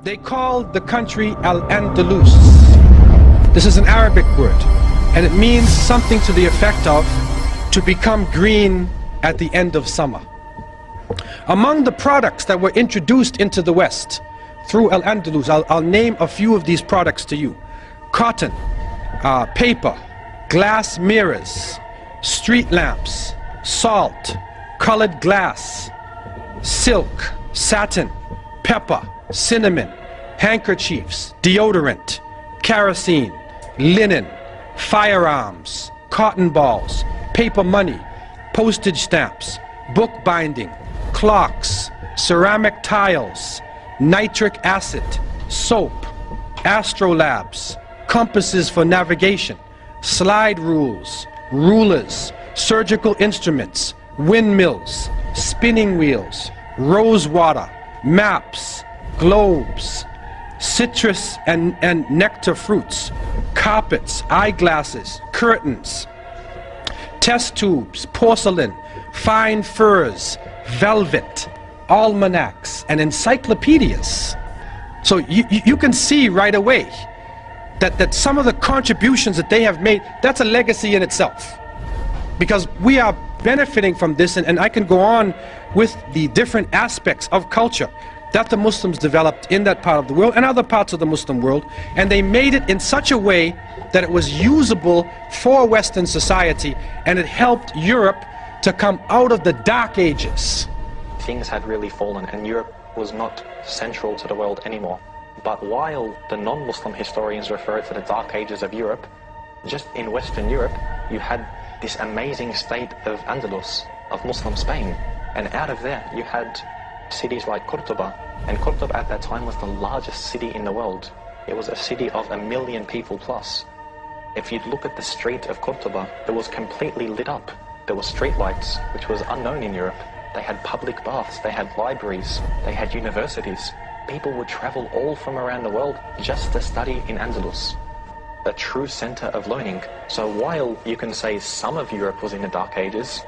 They called the country Al-Andalus. This is an Arabic word, and it means something to the effect of to become green at the end of summer. Among the products that were introduced into the West through Al-Andalus, I'll name a few of these products to you. Cotton, paper, glass mirrors, street lamps, salt, colored glass, silk, satin, pepper, cinnamon, handkerchiefs, deodorant, kerosene, linen, firearms, cotton balls, paper money, postage stamps, book binding, clocks, ceramic tiles, nitric acid, soap, astrolabes, compasses for navigation, slide rules, rulers, surgical instruments, windmills, spinning wheels, rose water, maps, globes, citrus and nectar fruits, carpets, eyeglasses, curtains, test tubes, porcelain, fine furs, velvet, almanacs, and encyclopedias. So you can see right away that some of the contributions that they have made, that's a legacy in itself. Because we are benefiting from this, and I can go on with the different aspects of culture that the Muslims developed in that part of the world and other parts of the Muslim world, and they made it in such a way that it was usable for Western society, and it helped Europe to come out of the Dark Ages. Things had really fallen and Europe was not central to the world anymore. But while the non-Muslim historians refer to the Dark Ages of Europe, just in Western Europe you had this amazing state of Andalus, of Muslim Spain, and out of there you had cities like Cordoba, and Cordoba at that time was the largest city in the world. It was a city of 1 million people plus. If you'd look at the street of Cordoba, it was completely lit up. There were street lights, which was unknown in Europe. They had public baths, they had libraries, they had universities. People would travel all from around the world just to study in Andalus, a true center of learning. So while you can say some of Europe was in the Dark Ages,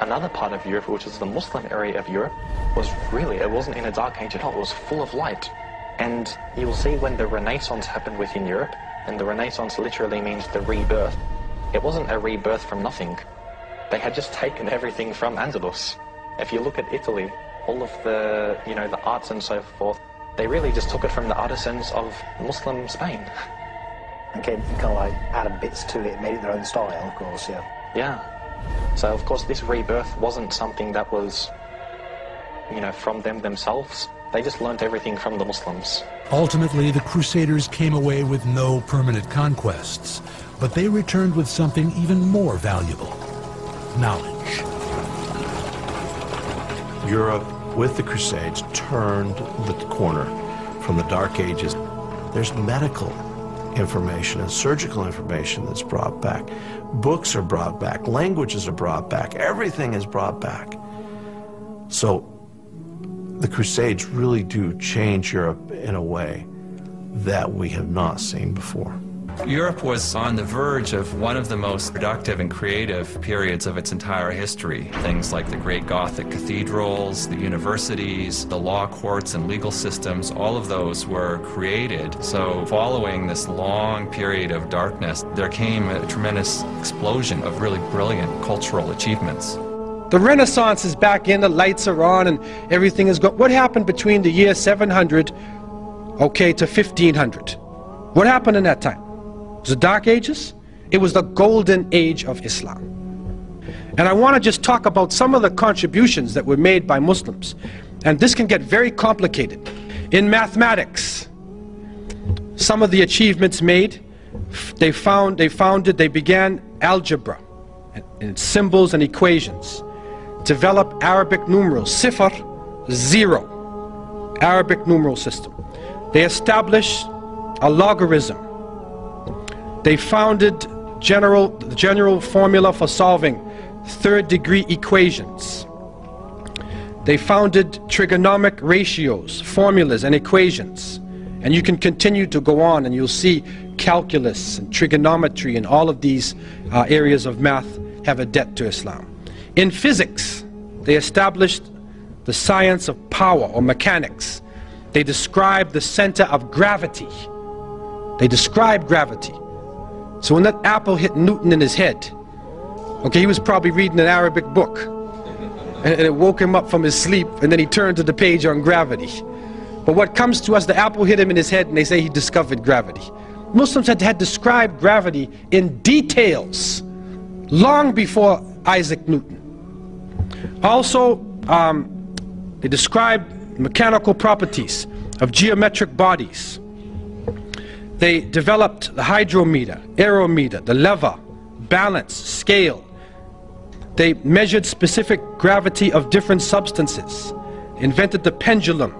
another part of Europe, which is the Muslim area of Europe, was really, it wasn't in a dark age at all, it was full of light. And you'll see when the Renaissance happened within Europe, and the Renaissance literally means the rebirth. It wasn't a rebirth from nothing. They had just taken everything from Andalus. If you look at Italy, all of the, the arts and so forth, they really just took it from the artisans of Muslim Spain. Okay, kind of like added bits to it, made it their own style, of course, yeah. Yeah. So, of course, this rebirth wasn't something that was, from them themselves. They just learnt everything from the Muslims. Ultimately, the Crusaders came away with no permanent conquests, but they returned with something even more valuable: knowledge. Europe, with the Crusades, turned the corner from the Dark Ages. There's medical information and surgical information that's brought back. Books are brought back, languages are brought back, everything is brought back. So the Crusades really do change Europe in a way that we have not seen before. Europe was on the verge of one of the most productive and creative periods of its entire history. Things like the great Gothic cathedrals, the universities, the law courts and legal systems, all of those were created. So following this long period of darkness, there came a tremendous explosion of really brilliant cultural achievements. The Renaissance is back in, the lights are on, and everything is good. What happened between the year 700, to 1500? What happened in that time? It was the Dark Ages. It was the golden age of Islam. And I want to just talk about some of the contributions that were made by Muslims. And this can get very complicated. In mathematics, some of the achievements made, they began algebra and symbols and equations. Developed Arabic numerals, sifr, 0, Arabic numeral system. They established a logarithm. They founded the general formula for solving third-degree equations. They founded trigonomic ratios, formulas, and equations. And you can continue to go on, and you'll see calculus and trigonometry and all of these areas of math have a debt to Islam. In physics, they established the science of power, or mechanics. They describe the center of gravity. They describe gravity. So when that apple hit Newton in his head, okay, he was probably reading an Arabic book, and it woke him up from his sleep, and then he turned to the page on gravity. But what comes to us, the apple hit him in his head, and they say he discovered gravity. Muslims had described gravity in details long before Isaac Newton. Also, they described mechanical properties of geometric bodies. They developed the hydrometer, aerometer, the lever, balance, scale. They measured specific gravity of different substances, invented the pendulum,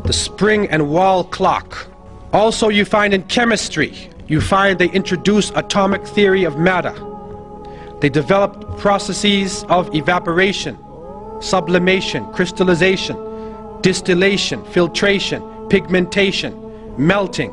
the spring and wall clock. Also, you find in chemistry, you find they introduced atomic theory of matter. They developed processes of evaporation, sublimation, crystallization, distillation, filtration, pigmentation, melting,